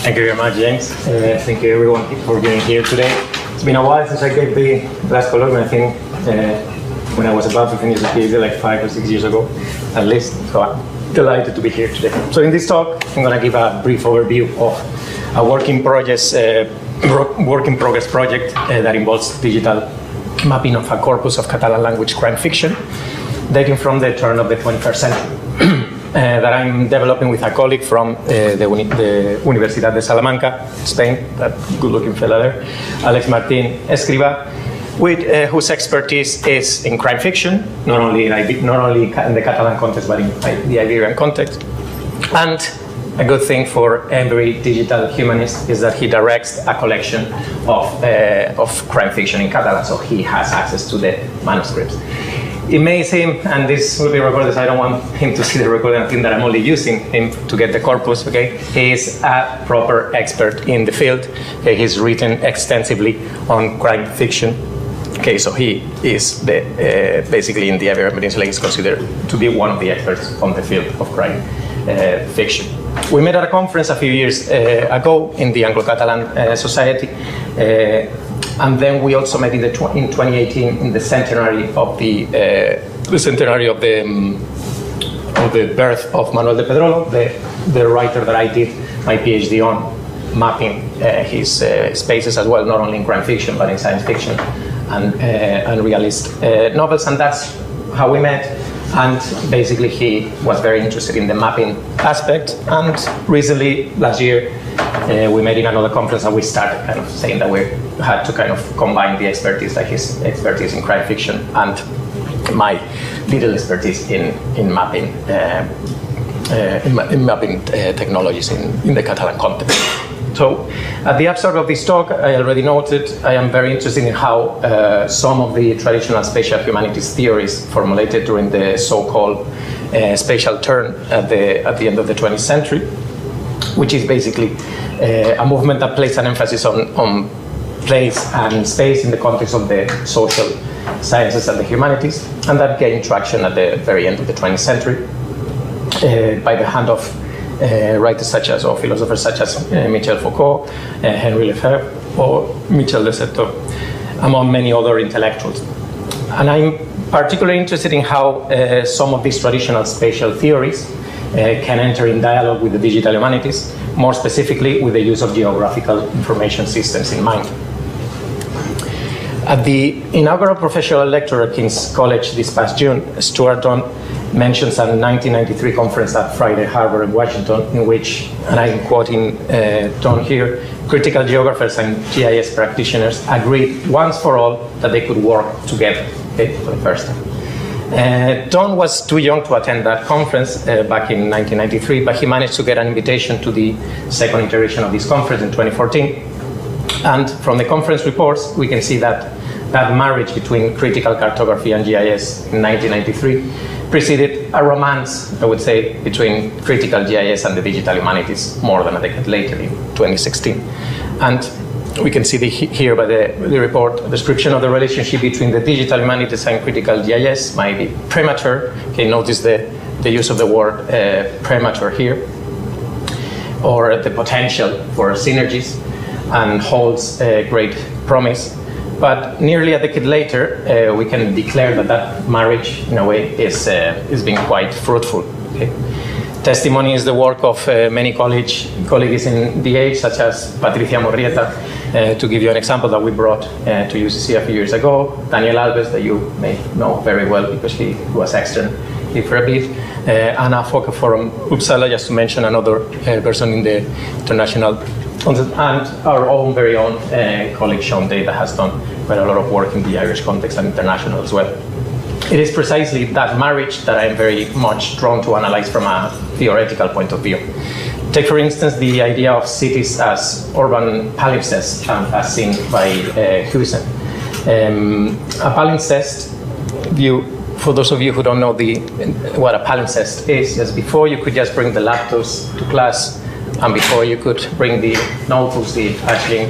Thank you very much, James. Thank you everyone for being here today. It's been a while since I gave the last colloquium, I think when I was about to finish the PhD like 5 or 6 years ago, at least. So I'm delighted to be here today. So in this talk, I'm going to give a brief overview of a work in progress project that involves digital mapping of a corpus of Catalan-language crime fiction dating from the turn of the 21st century. That I'm developing with a colleague from the Universidad de Salamanca, Spain, that good-looking fella there, Alex Martín Escriba, whose expertise is in crime fiction, not only in the Catalan context, but in the Iberian context. And a good thing for every digital humanist is that he directs a collection of crime fiction in Catalan, so he has access to the manuscripts. It may seem, and this will be recorded, so I don't want him to see the recording, I think that I'm only using him to get the corpus, okay? He is a proper expert in the field. Okay? He's written extensively on crime fiction. Okay, so he is basically in the Iberian Peninsula, he's considered to be one of the experts on the field of crime fiction. We met at a conference a few years ago in the Anglo-Catalan Society. And then we also met in 2018 in the centenary of the birth of Manuel de Pedrolo, the writer that I did my PhD on, mapping his spaces as well, not only in crime fiction but in science fiction and realist novels, and that's how we met. And basically he was very interested in the mapping aspect, and recently, last year, we met in another conference and we started kind of saying that we had to kind of combine the expertise, like his expertise in crime fiction and my little expertise in mapping technologies in the Catalan context. So at the upstart of this talk, I already noted I am very interested in how some of the traditional spatial humanities theories formulated during the so-called spatial turn at the end of the 20th century, which is basically a movement that places an emphasis on place and space in the context of the social sciences and the humanities, and that gained traction at the very end of the 20th century by the hand of writers such as, or philosophers such as Michel Foucault, Henri Lefebvre, or Michel de Certeau, among many other intellectuals. And I'm particularly interested in how some of these traditional spatial theories can enter in dialogue with the digital humanities, more specifically with the use of geographical information systems in mind. At the inaugural professional lecture at King's College this past June, Stuart Dunn mentions a 1993 conference at Friday Harbor in Washington, in which, and I'm quoting Dunn here, critical geographers and GIS practitioners agreed once for all that they could work together, okay, for the first time. Don was too young to attend that conference back in 1993, but he managed to get an invitation to the second iteration of this conference in 2014. And from the conference reports, we can see that that marriage between critical cartography and GIS in 1993 preceded a romance, I would say, between critical GIS and the digital humanities more than a decade later in 2016. And we can see here by the report, a description of the relationship between the digital humanities and critical GIS might be premature. Okay, notice the use of the word premature here, or the potential for synergies, and holds great promise. But nearly a decade later, we can declare that that marriage, in a way, is being quite fruitful. Okay? Testimony is the work of many colleagues in DH, such as Patricia Morrieta, to give you an example that we brought to UCC a few years ago. Daniel Alves, that you may know very well because he was extern here for a bit. Anna Fokke from Uppsala, just to mention another person in the international context, and our own very own colleague Sean Day, that has done quite a lot of work in the Irish context and international as well. It is precisely that marriage that I'm very much drawn to analyze from a theoretical point of view. Take, for instance, the idea of cities as urban palimpsests, as seen by Huijsen. A palimpsest view, for those of you who don't know what a palimpsest is before you could just bring the laptops to class, and before you could bring the notebooks, the Aisling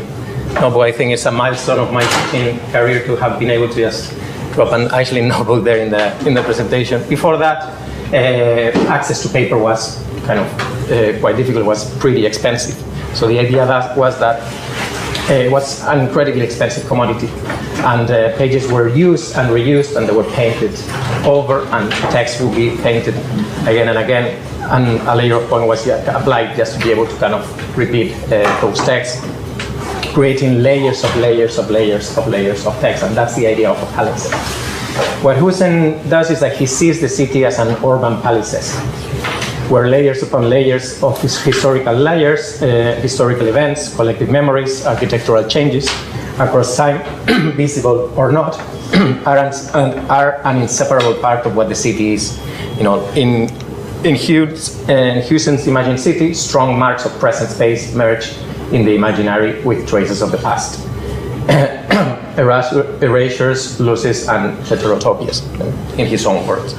notebook. I think it's a milestone of my teaching career to have been able to just drop an Aisling notebook there in the presentation. Before that, access to paper was kind of quite difficult, was pretty expensive. So the idea was that it was an incredibly expensive commodity, and pages were used and reused, and they were painted over, and text would be painted again and again, and a layer of point was applied just to be able to kind of repeat those texts, creating layers of layers of layers of layers of text, and that's the idea of a palimpsest. What Husen does is that he sees the city as an urban palimpsest, where layers upon layers of historical layers, historical events, collective memories, architectural changes across time, visible or not, are an inseparable part of what the city is. You know, in Husen's imagined city, strong marks of present space merge in the imaginary with traces of the past. Erasures, losses, and heterotopias, in his own words.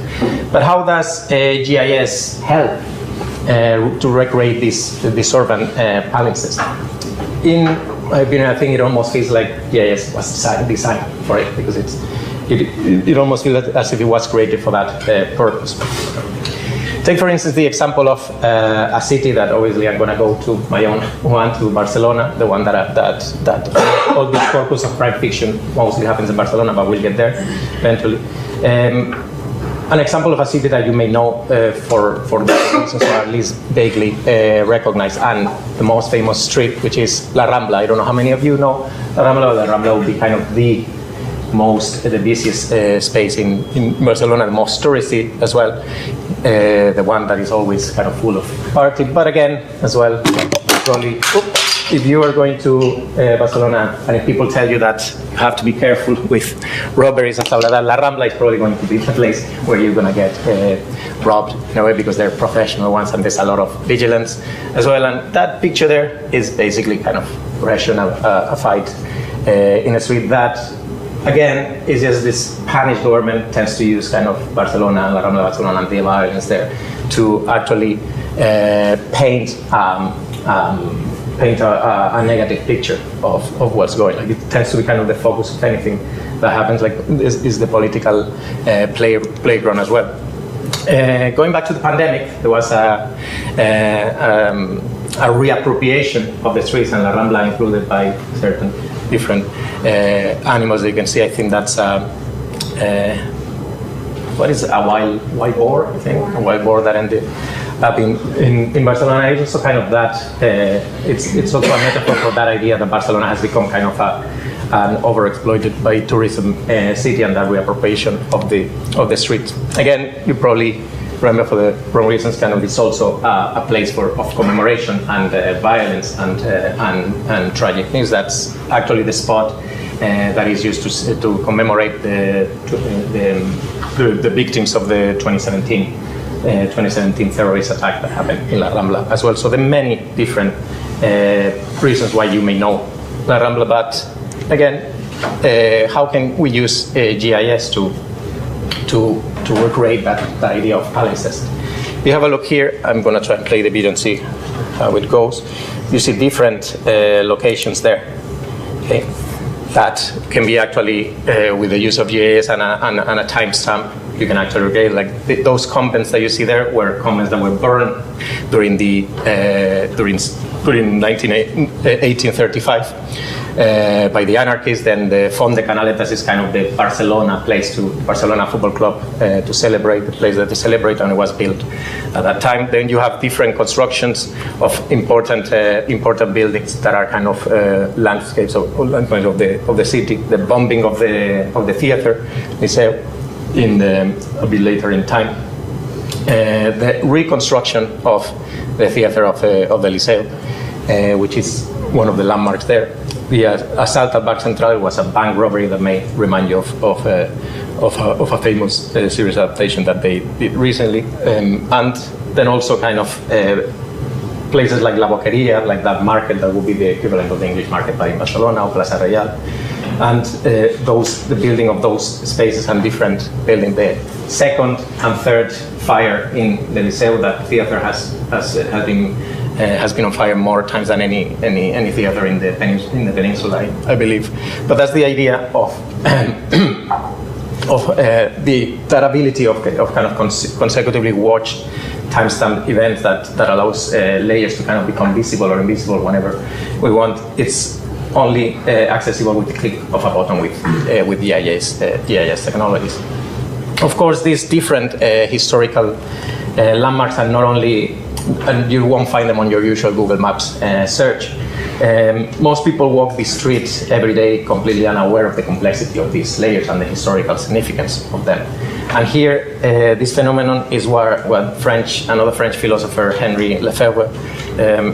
But how does GIS help to recreate this urban palimpsest? In my opinion, I think it almost feels like GIS was designed for it, because it almost feels as if it was created for that purpose. Take, for instance, the example of a city that obviously I'm going to go to my own one, to Barcelona, the one that all this corpus of crime fiction mostly happens in Barcelona, but we'll get there eventually. An example of a city that you may know for the reasons, or at least vaguely recognize, and the most famous street, which is La Rambla. I don't know how many of you know La Rambla. La Rambla will be kind of the busiest space in Barcelona, the most touristy as well, the one that is always kind of full of party. But again, as well, probably, if you are going to Barcelona and if people tell you that you have to be careful with robberies and stuff like that, La Rambla is probably going to be the place where you're going to get robbed in a way, because they're professional ones and there's a lot of vigilance as well. And that picture there is basically kind of rational, a fight in a street that, again, is just this Spanish government tends to use kind of Barcelona, La Rambla Barcelona, and the violence there to actually paint a negative picture of what's going on. Like, it tends to be kind of the focus of anything that happens. Like, is the political playground as well. Going back to the pandemic, there was a reappropriation of the streets, and La Rambla included by certain different animals. You can see, I think that's what is a wild boar? I think a wild boar that ended up in Barcelona. It's also kind of that. It's also a metaphor for that idea that Barcelona has become kind of an overexploited by tourism city, and that reappropriation of the streets. Again, you probably remember, for the wrong reasons, kind of it's also a place of commemoration and violence and tragic things. That's actually the spot that is used to commemorate the victims of the 2017 terrorist attack that happened in La Rambla as well. So there are many different reasons why you may know La Rambla, but again, how can we use GIS to recreate that idea of palimpsest? If you have a look here, I'm going to try and play the video and see how it goes. You see different locations there. Okay, that can be actually with the use of GIS and a timestamp. You can actually recreate, like those convents that you see there were convents that were burned during 1835 by the anarchists. Then the Font de Canaletas is kind of the Barcelona football club to celebrate, the place that they celebrate, and it was built at that time. Then you have different constructions of important buildings that are kind of landscapes of the city. The bombing of the theater, Liceo, a bit later in time. The reconstruction of the theater of the Liceo, which is one of the landmarks there. The assault at Bank Central was a bank robbery that may remind you of a famous series adaptation that they did recently. And then also kind of places like La Boqueria, like that market that would be the equivalent of the English market by Barcelona, or Plaza Real. And the building of those spaces and different buildings. The second and third fire in the Liceo, that theater has been on fire more times than any theater in the peninsula, I believe. But that's the idea of that ability of kind of consecutively watch timestamp event that allows layers to kind of become visible or invisible whenever we want. It's only accessible with the click of a button with GIS technologies. Of course, these different historical landmarks are not only, and you won't find them on your usual Google Maps search. Most people walk these streets every day completely unaware of the complexity of these layers and the historical significance of them. And here, this phenomenon is what another French philosopher, Henri Lefebvre,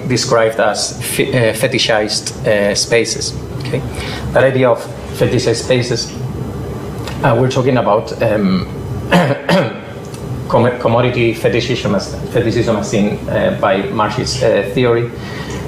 described as fetishized spaces. Okay? That idea of fetishized spaces, we're talking about commodity fetishism as seen by Marx's theory.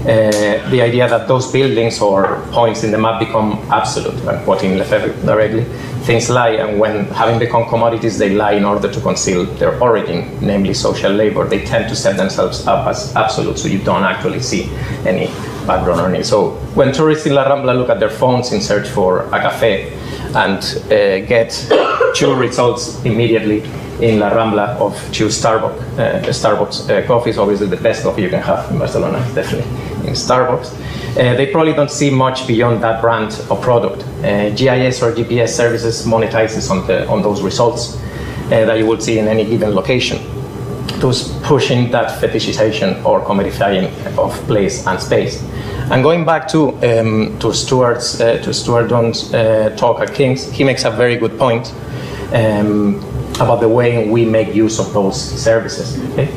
The idea that those buildings or points in the map become absolute. I'm quoting Lefebvre directly. Things lie, and when having become commodities, they lie in order to conceal their origin, namely social labor. They tend to set themselves up as absolute, so you don't actually see any background or anything. So when tourists in La Rambla look at their phones in search for a cafe and get two results immediately in La Rambla of two Starbucks coffees, obviously the best coffee you can have in Barcelona is definitely in Starbucks. They probably don't see much beyond that brand or product. GIS or GPS services monetizes on those results that you will see in any given location, thus pushing that fetishization or commodifying of place and space. And going back to Stuart Dunn's talk at King's, he makes a very good point about the way we make use of those services. Okay?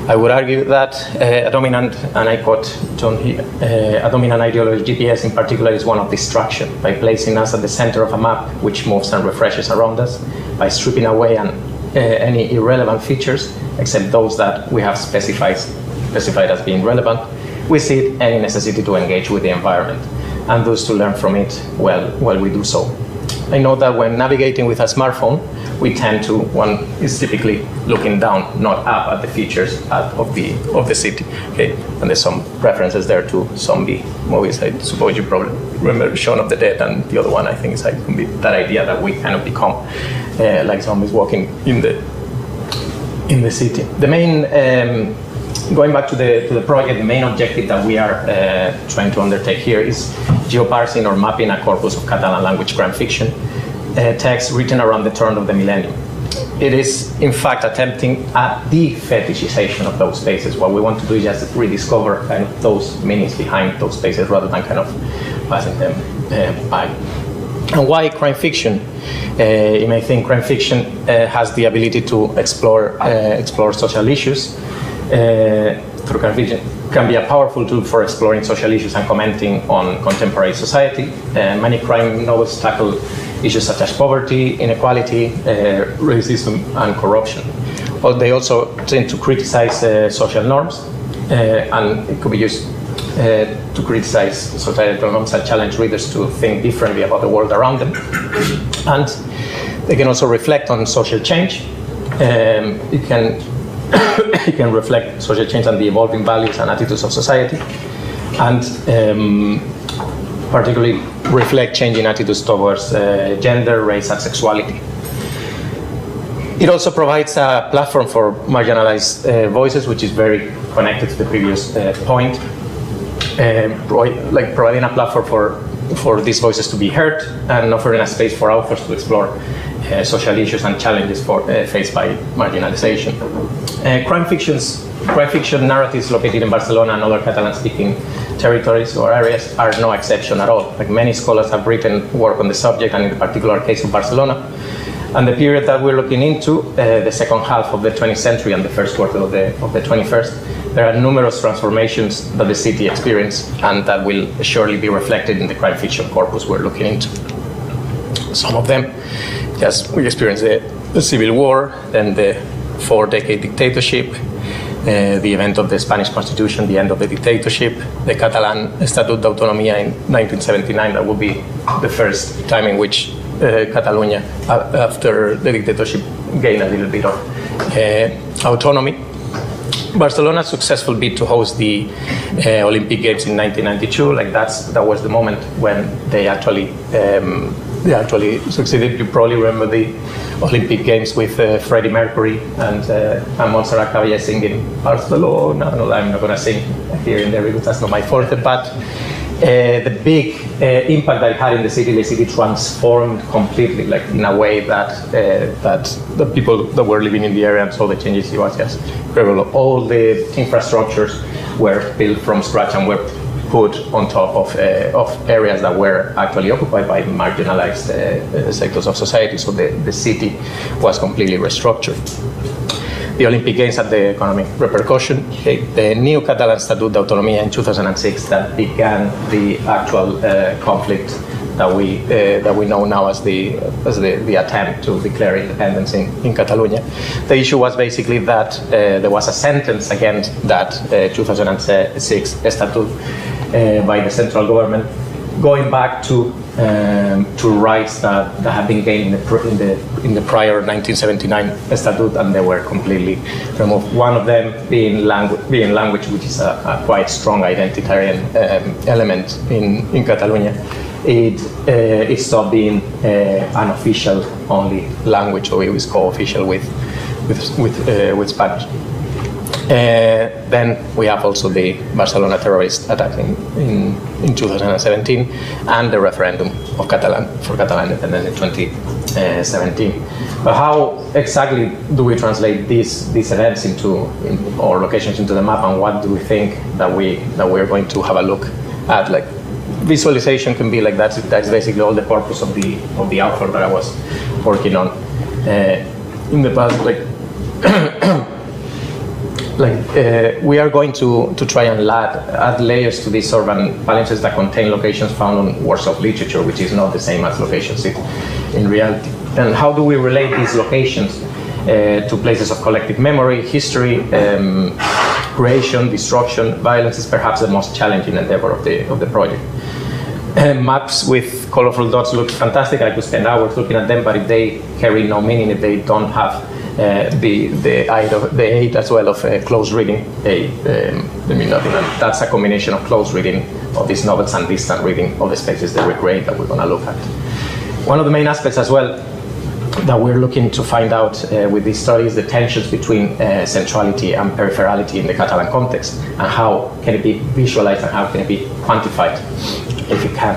I would argue that a dominant, and I quote John here, a dominant ideology, GPS in particular, is one of distraction, by placing us at the center of a map which moves and refreshes around us, by stripping away any irrelevant features, except those that we have specified as being relevant. We see any necessity to engage with the environment, and thus to learn from it while we do so. I know that when navigating with a smartphone, we tend to, one is typically looking down, not up, at the features of the city. Okay, and there's some references there to zombie movies. I suppose you probably remember Shaun of the Dead, and the other one I think is like that idea that we kind of become like zombies walking in the city. The main going back to the project, the main objective that we are trying to undertake here is geoparsing or mapping a corpus of Catalan-language crime fiction text written around the turn of the millennium. It is, in fact, attempting a de-fetishization of those spaces. What we want to do is just rediscover kind of those meanings behind those spaces rather than kind of passing them by. And why crime fiction? You may think crime fiction has the ability to explore social issues through crime fiction. Can be a powerful tool for exploring social issues and commenting on contemporary society. Many crime novels tackle issues such as poverty, inequality, racism, and corruption. But they also tend to criticize social norms, and it could be used to criticize societal norms and challenge readers to think differently about the world around them. And they can also reflect on social change. It can reflect social change and the evolving values and attitudes of society, and particularly reflect changing attitudes towards gender, race, and sexuality. It also provides a platform for marginalized voices, which is very connected to the previous point, like providing a platform for these voices to be heard and offering a space for authors to explore social issues and challenges faced by marginalization. Crime fiction narratives located in Barcelona and other Catalan-speaking territories or areas are no exception at all. Like, many scholars have written work on the subject, and in the particular case of Barcelona. And the period that we're looking into, the second half of the 20th century and the first quarter of the 21st, there are numerous transformations that the city experienced, and that will surely be reflected in the crime fiction corpus we're looking into. Some of them, yes, we experienced the Civil War, then the 4-decade dictatorship, the event of the Spanish Constitution, the end of the dictatorship, the Catalan Estatut d'Autonomia in 1979. That would be the first time in which Catalonia, after the dictatorship, gained a little bit of autonomy. Barcelona's successful bid to host the Olympic Games in 1992, like that was the moment when they actually they actually succeeded. You probably remember the Olympic Games with Freddie Mercury and Montserrat Caballé singing Barcelona. No, I'm not going to sing here and there because that's not my forte, but the big impact that it had in the city transformed completely, like in a way that that the people that were living in the area and saw the changes. It was just incredible. All the infrastructures were built from scratch and were put on top of areas that were actually occupied by marginalized sectors of society. So the city was completely restructured. The Olympic Games had the economic repercussion. The new Catalan Statut d'Autonomia in 2006 that began the actual conflict that we know now as the attempt to declare independence in Catalonia. The issue was basically that there was a sentence against that 2006 statute by the central government, going back to rights that had been gained in the prior 1979 statute, and they were completely removed. One of them being language, which is a quite strong identitarian element in Catalonia. It stopped being an official only language, or it was co-official with Spanish. Then we have also the Barcelona terrorist attack in 2017, and the referendum of for Catalan independence in 2017. But how exactly do we translate these events or locations into the map, and what do we think that we're going to have a look at? Like, visualization can be like that. That's basically all the purpose of the author that I was working on in the past. We are going to try and add layers to these urban balances that contain locations found on works of literature, which is not the same as locations in reality. And how do we relate these locations to places of collective memory, history, creation, destruction? Violence is perhaps the most challenging endeavor of the project. Maps with colorful dots look fantastic. I could spend hours looking at them, but if they carry no meaning, if they don't have the aid as well of close reading, they mean nothing. And that's a combination of close reading of these novels and distant reading of the spaces they recreate that we're going to look at. One of the main aspects as well that we're looking to find out with this study is the tensions between centrality and peripherality in the Catalan context, and how can it be visualized and how can it be quantified, if it can.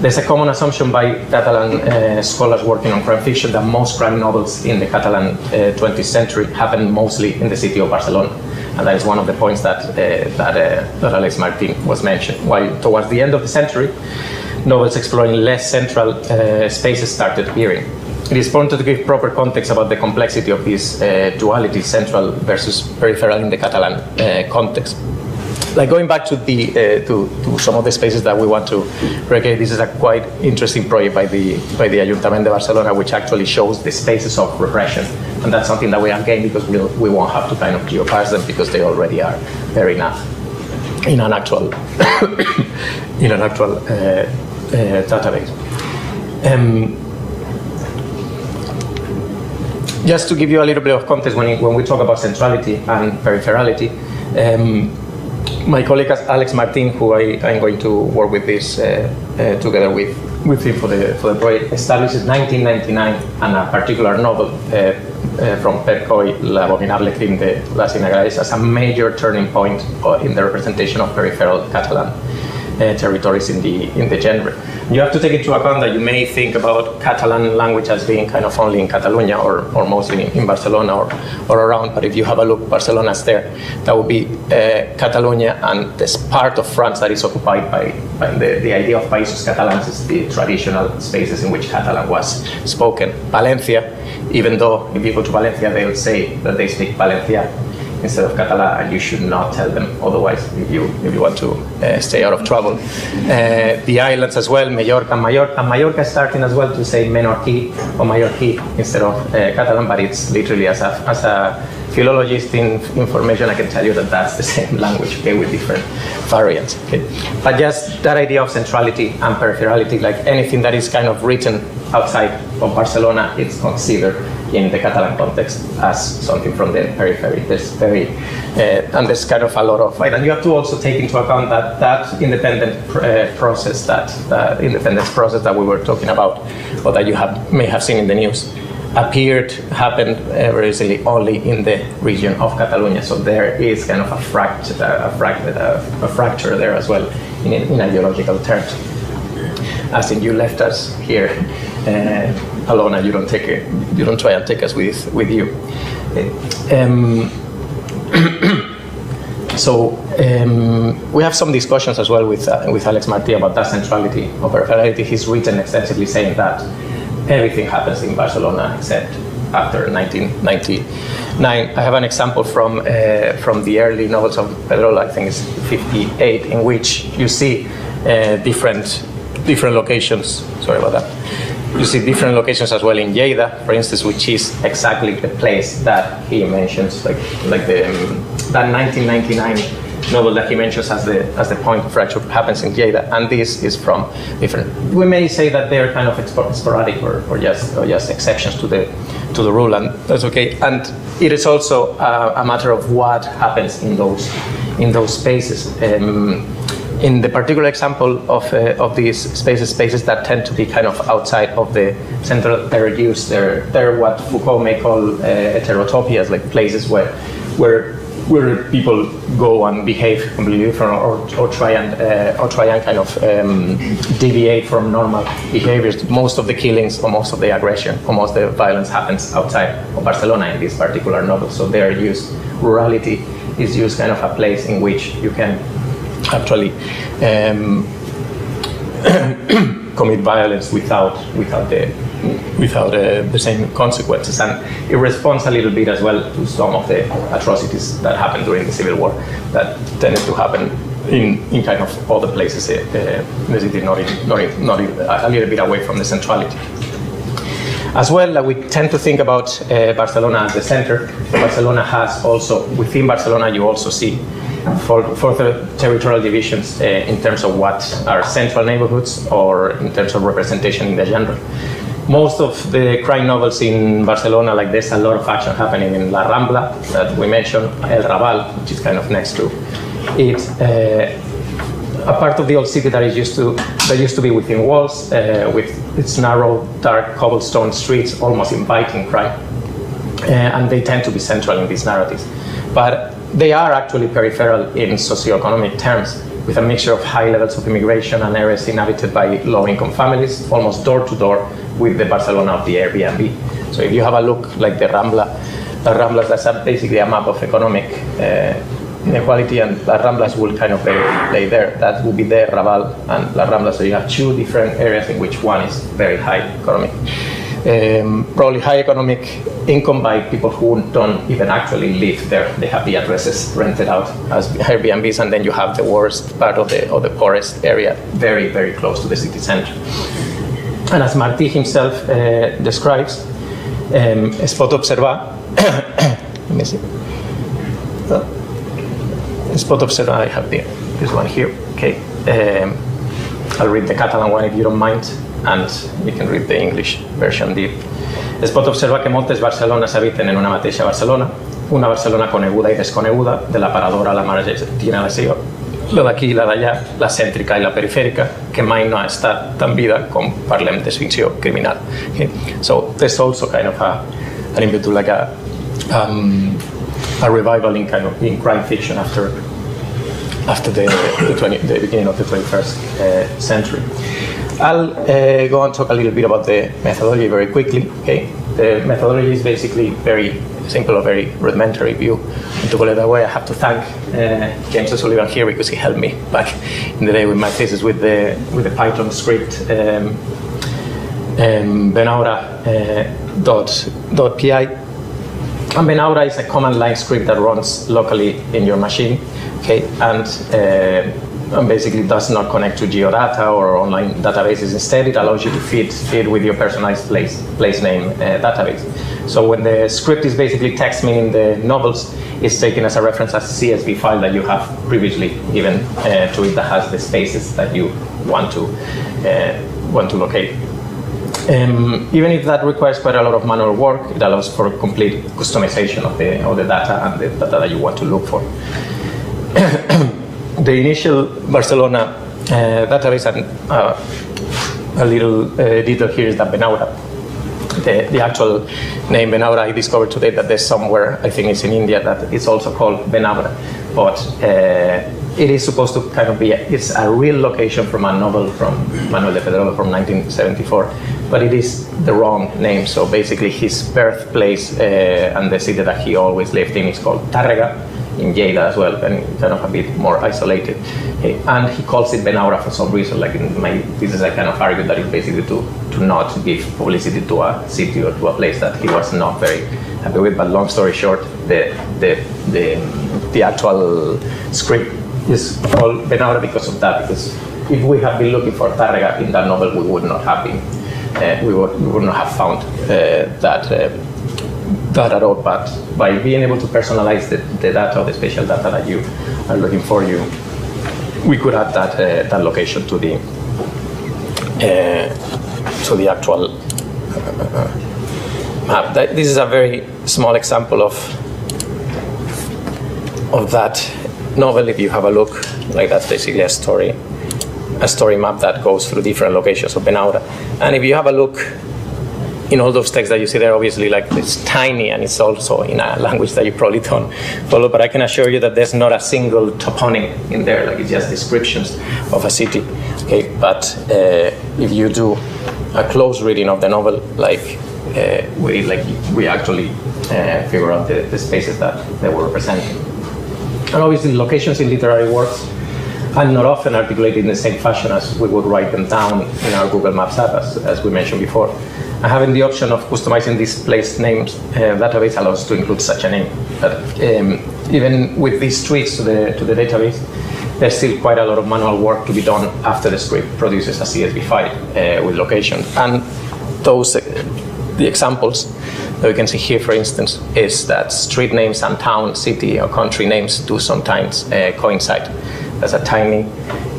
There's a common assumption by Catalan scholars working on crime fiction that most crime novels in the Catalan 20th century happen mostly in the city of Barcelona. And that is one of the points that Alex Martin was mentioning. While towards the end of the century, novels exploring less central spaces started appearing. It is important to give proper context about the complexity of this duality, central versus peripheral in the Catalan context. Like, going back to to some of the spaces that we want to recreate, this is a quite interesting project by the Ayuntament de Barcelona, which actually shows the spaces of repression, and that's something that we have gained because we won't have to kind of geoparse them because they already are there enough in an actual database. Just to give you a little bit of context, when we talk about centrality and peripherality, my colleague Alex Martin, who I'm going to work with this together with him for the project, establishes 1999 and a particular novel from Pep Coy, La abominable crime de las Inagrales, as a major turning point in the representation of peripheral Catalan territories in the genre. You have to take into account that you may think about Catalan language as being kind of only in Catalonia or mostly in Barcelona or around, but if you have a look, Barcelona's there. That would be Catalonia, and this part of France that is occupied by the idea of Països Catalans is the traditional spaces in which Catalan was spoken. Valencia, even though if you go to Valencia, they'll say that they speak Valencia instead of Catalan, and you should not tell them otherwise if you want to stay out of trouble. The islands as well, Mallorca and Mallorca. Mallorca is starting as well to say Menorquí or Mallorquí instead of Catalan, but it's literally, as a philologist in information, I can tell you that that's the same language, okay, with different variants. Okay? But just that idea of centrality and peripherality, like anything that is kind of written outside of Barcelona, it's considered in the Catalan context as something from the periphery. And there's kind of a lot of, and you have to also take into account that independent process, that independence process that we were talking about, or that you may have seen in the news, happened very easily only in the region of Catalonia. So there is kind of a fracture there as well in ideological terms. As in, you left us here alone, and you don't try and take us with you. So we have some discussions as well with Alex Martí about that centrality of peripherality. He's written extensively saying that everything happens in Barcelona except after 1999. I have an example from the early novels of Pedro, I think it's 58, in which you see different locations. Sorry about that. You see different locations as well in Lleida, for instance, which is exactly the place that he mentions, like that 1999 novel that he mentions as the point of fracture happens in Lleida, and this is from different. We may say that they're kind of sporadic or just exceptions to the rule, and that's okay. And it is also a matter of what happens in those spaces. In the particular example of these spaces that tend to be kind of outside of the central, they're what Foucault may call heterotopias, like places where people go and behave completely different, or try and kind of deviate from normal behaviors. Most of the killings, or most of the aggression, or most of the violence happens outside of Barcelona in this particular novel. So rurality is used kind of a place in which you can actually commit violence without the same consequences, and it responds a little bit as well to some of the atrocities that happened during the Civil War that tended to happen in kind of other places in the city, not a little bit away from the centrality. As well, we tend to think about Barcelona as the center. Barcelona has also, within Barcelona, you also see further territorial divisions in terms of what are central neighborhoods or in terms of representation in the genre. Most of the crime novels in Barcelona, like there's a lot of action happening in La Rambla that we mentioned, El Raval, which is kind of next to it. A part of the old city that used to be within walls, with its narrow, dark cobblestone streets, almost inviting crime, and they tend to be central in these narratives. But they are actually peripheral in socioeconomic terms, with a mixture of high levels of immigration and areas inhabited by low-income families, almost door-to-door with the Barcelona of the Airbnb. So if you have a look like the Ramblas, that's basically a map of economic inequality, and Las Ramblas will kind of lay there. That would be the Raval and Las Ramblas. So you have two different areas in which one is very high economic. Probably high economic income by people who don't even actually live there. They have the addresses rented out as Airbnbs, and then you have the worst part of the poorest area, very, very close to the city center. And as Martí himself describes, es pot observar, let me see. Es pot observar, I have this one here. Okay, I'll read the Catalan one if you don't mind, and you can read the English version. Es pot observar que moltes Barcelones habiten en una mateixa Barcelona, una Barcelona coneguda i desconeguda, de l'aparadora a la marginació, la d'aquí i la d'allà, la cèntrica i la perifèrica, que mai no ha estat tan vida com parlem d'extinció criminal. Okay? So there's also kind of an impetus, like a revival in crime fiction after the beginning of the 21st century. I'll go and talk a little bit about the methodology very quickly. Okay, the methodology is basically very simple, a very rudimentary view. And to put it that way, I have to thank James O'Sullivan here because he helped me back in the day with my thesis with the Python script benaura.py. And benaura is a command line script that runs locally in your machine, okay, and basically does not connect to geodata or online databases. Instead, it allows you to feed with your personalized place name database. So when the script is basically text, meaning the novels, it's taken as a reference as a CSV file that you have previously given to it that has the spaces that you want to locate. Even if that requires quite a lot of manual work, it allows for complete customization of the data and the data that you want to look for. The initial Barcelona database, and a little detail here is that benaura. The actual name benaura, I discovered today that there's somewhere, I think it's in India, that it's also called benaura. But it is supposed to kind of be, it's a real location from a novel from Manuel de Pedrolo from 1974, but it is the wrong name. So basically his birthplace and the city that he always lived in is called Tàrrega, in Lleida as well, and kind of a bit more isolated. And he calls it benaura for some reason. Like this is a kind of argument that it's basically to not give publicity to a city or to a place that he was not very happy with. But long story short, the actual script is called benaura because of that. Because if we had been looking for Tàrrega in that novel, we would not have been. We would not have found that at all. But by being able to personalize the data, the spatial data that you are looking for, we could add that location to the actual map. This is a very small example of that novel. If you have a look, like that's basically a story map that goes through different locations of benaura. And if you have a look in all those texts that you see there, obviously, like it's tiny and it's also in a language that you probably don't follow, but I can assure you that there's not a single toponym in there, like it's just descriptions of a city. Okay, but if you do a close reading of the novel, we actually figure out the spaces that they were representing. And obviously, locations in literary works are not often articulated in the same fashion as we would write them down in our Google Maps app, as we mentioned before. And having the option of customizing this place names database allows us to include such a name. But even with these tweaks to the database, there's still quite a lot of manual work to be done after the script produces a CSV file with location. And the examples that we can see here, for instance, is that street names and town, city, or country names do sometimes coincide. There's a tiny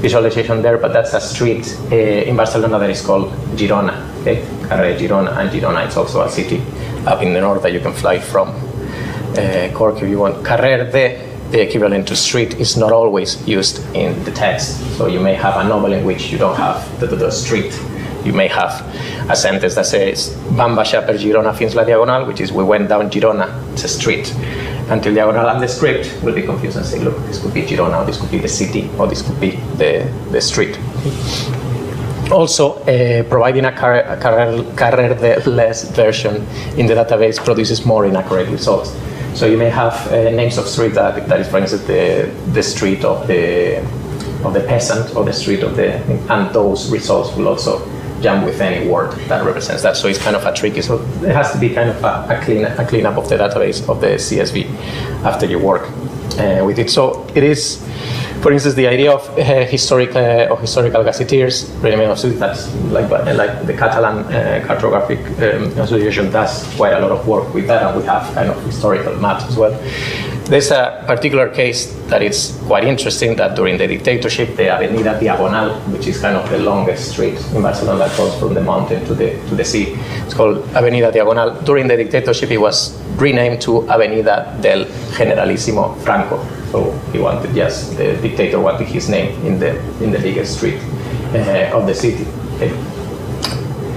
visualization there, but that's a street in Barcelona that is called Girona. Okay? Carrer Girona, and Girona is also a city up in the north that you can fly from Cork if you want. Carrer, the equivalent to street, is not always used in the text. So you may have a novel in which you don't have the street. You may have a sentence that says, Vam baixar per Girona fins la Diagonal, which is we went down Girona, it's a street, until Diagonal, and the script will be confused and say, look, this could be Girona, or this could be the city, or this could be the street. Also, providing a carrer-less version in the database produces more inaccurate results. So you may have names of street that is, for instance, the street of the peasant, or the street of the, and those results will also jump with any word that represents that. So it's kind of a tricky. So it has to be kind of a cleanup of the database of the CSV after you work with it. So it is, for instance, the idea of historical gazetteers, that's like the Catalan Cartographic Association does quite a lot of work with that, and we have kind of historical maps as well. There's a particular case that is quite interesting, that during the dictatorship, the Avenida Diagonal, which is kind of the longest street in Barcelona that goes from the mountain to the sea, it's called Avenida Diagonal. During the dictatorship, it was renamed to Avenida del Generalissimo Franco. So he wanted, the dictator wanted his name in the biggest street of the city. Okay.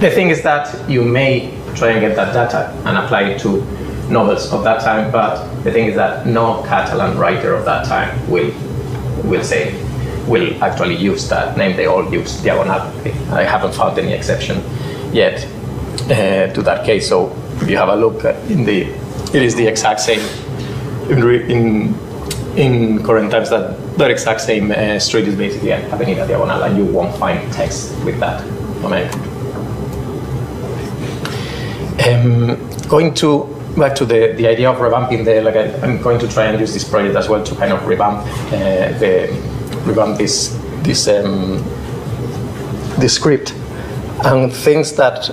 The thing is that you may try and get that data and apply it to novels of that time, but the thing is that no Catalan writer of that time will actually use that name. They all use Diagonal. Okay. I haven't found any exception yet to that case. So if you have a look it is the exact same in current times. That exact same street is basically Avenida Diagonal, and you won't find text with that on it. Going back to the idea of revamping I'm going to try and use this project as well to kind of revamp this script. And things that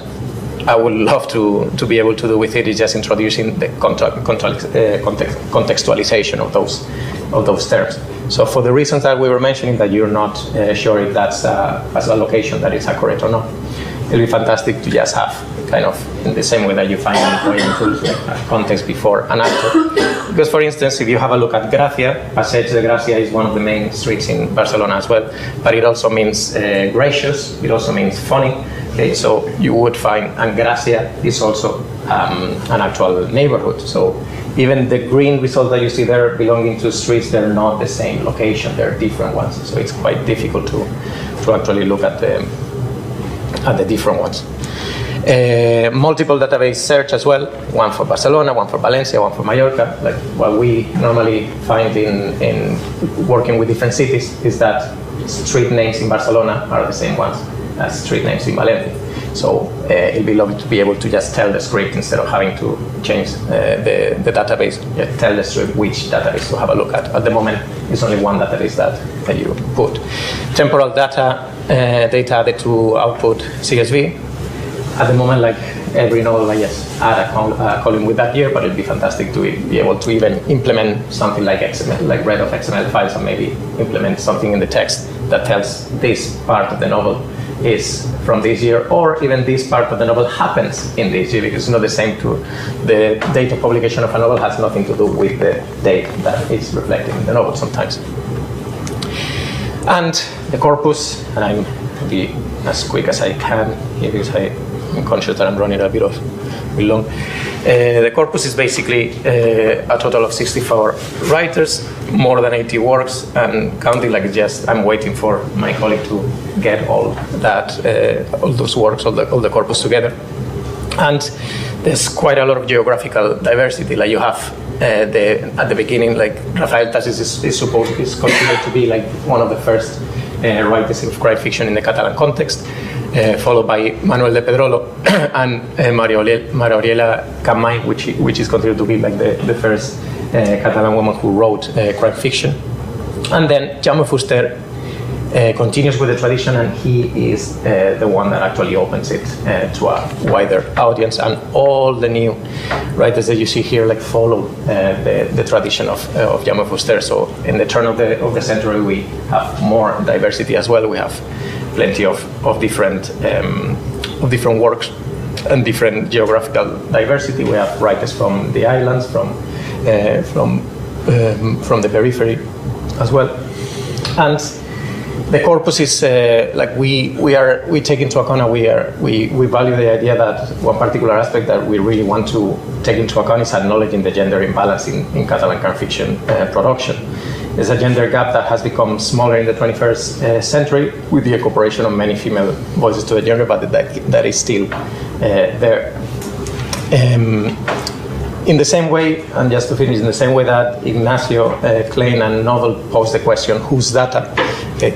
I would love to be able to do with it is just introducing the contextualization of those terms. So for the reasons that we were mentioning, that you're not sure if that's a location that is accurate or not, it'll be fantastic to just have kind of in the same way that you find in tools, like context before and after. Because, for instance, if you have a look at Gracia, Passeig de Gracia is one of the main streets in Barcelona as well, but it also means gracious, it also means funny. Okay, so you would find, and Gracia is also an actual neighborhood. So even the green result that you see there belonging to streets, they're not the same location, they're different ones. So it's quite difficult to actually look at the different ones. Multiple database search as well, one for Barcelona, one for Valencia, one for Mallorca. Like what we normally find in working with different cities is that street names in Barcelona are the same ones as street names in Valencia. So it'll be lovely to be able to just tell the script instead of having to change the database, tell the script which database to have a look at. At the moment, it's only one database that you put. Temporal data added to output CSV. At the moment, like every node, I just add a column with that year, but it'd be fantastic to be able to even implement something like XML, like read of XML files, and maybe implement something in the text that tells this part of the novel is from this year, or even this part of the novel happens in this year, because it's not the same to the date of publication of a novel has nothing to do with the date that is reflected in the novel sometimes. And the corpus, and I'm be as quick as I can here because I'm conscious that I'm running a bit long. The corpus is basically a total of 64 writers, more than 80 works, and counting like just I'm waiting for my colleague to get all those works, all the corpus together. And there's quite a lot of geographical diversity. Like you have at the beginning, like Rafael Tassis is considered to be like one of the first writers of crime fiction in the Catalan context. Followed by Manuel de Pedrolo and Mariorella Campmany, which is considered to be like the first Catalan woman who wrote crime fiction. And then Jaume Fuster continues with the tradition, and he is the one that actually opens it to a wider audience. And all the new writers that you see here like follow the tradition of Jaume Fuster. So in the turn of the century, we have more diversity as well. We have plenty of different works and different geographical diversity. We have writers from the islands, from the periphery as well, and the corpus is like we take into account, and we value the idea that one particular aspect that we really want to take into account is acknowledging the gender imbalance in Catalan crime fiction production. There's a gender gap that has become smaller in the 21st century with the incorporation of many female voices to the genre, but that is still there. In the same way, and just to finish, in the same way that Ignacio Klein and Novel posed the question, whose data? Okay.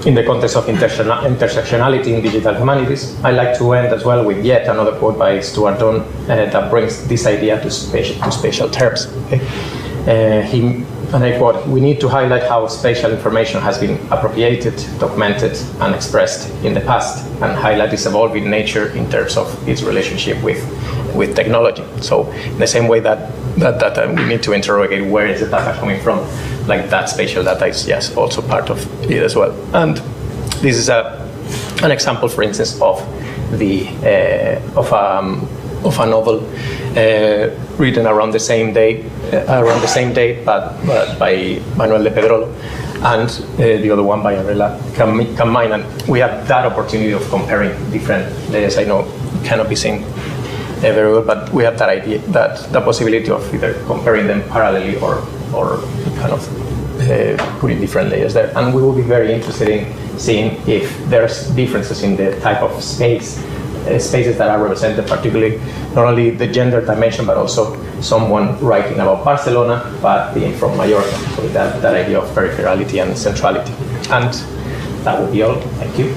In the context of intersectionality in digital humanities, I like to end as well with yet another quote by Stuart Dunn that brings this idea to spatial terms. Okay? And I quote, "We need to highlight how spatial information has been appropriated, documented, and expressed in the past, and highlight its evolving nature in terms of its relationship with technology." So in the same way that we need to interrogate where is the data coming from, like that spatial data is yes also part of it as well. And this is an example, for instance, of a novel written around the same date, but by Manuel de Pedrolo, and the other one by Mariorella Campmany. And we have that opportunity of comparing different layers. I know it cannot be seen very well, but we have that idea, the possibility of either comparing them parallelly or kind of putting different layers there. And we will be very interested in seeing if there's differences in the type of spaces that are represented, particularly not only the gender dimension, but also someone writing about Barcelona, but being from Mallorca. So that idea of peripherality and centrality. And that would be all. Thank you.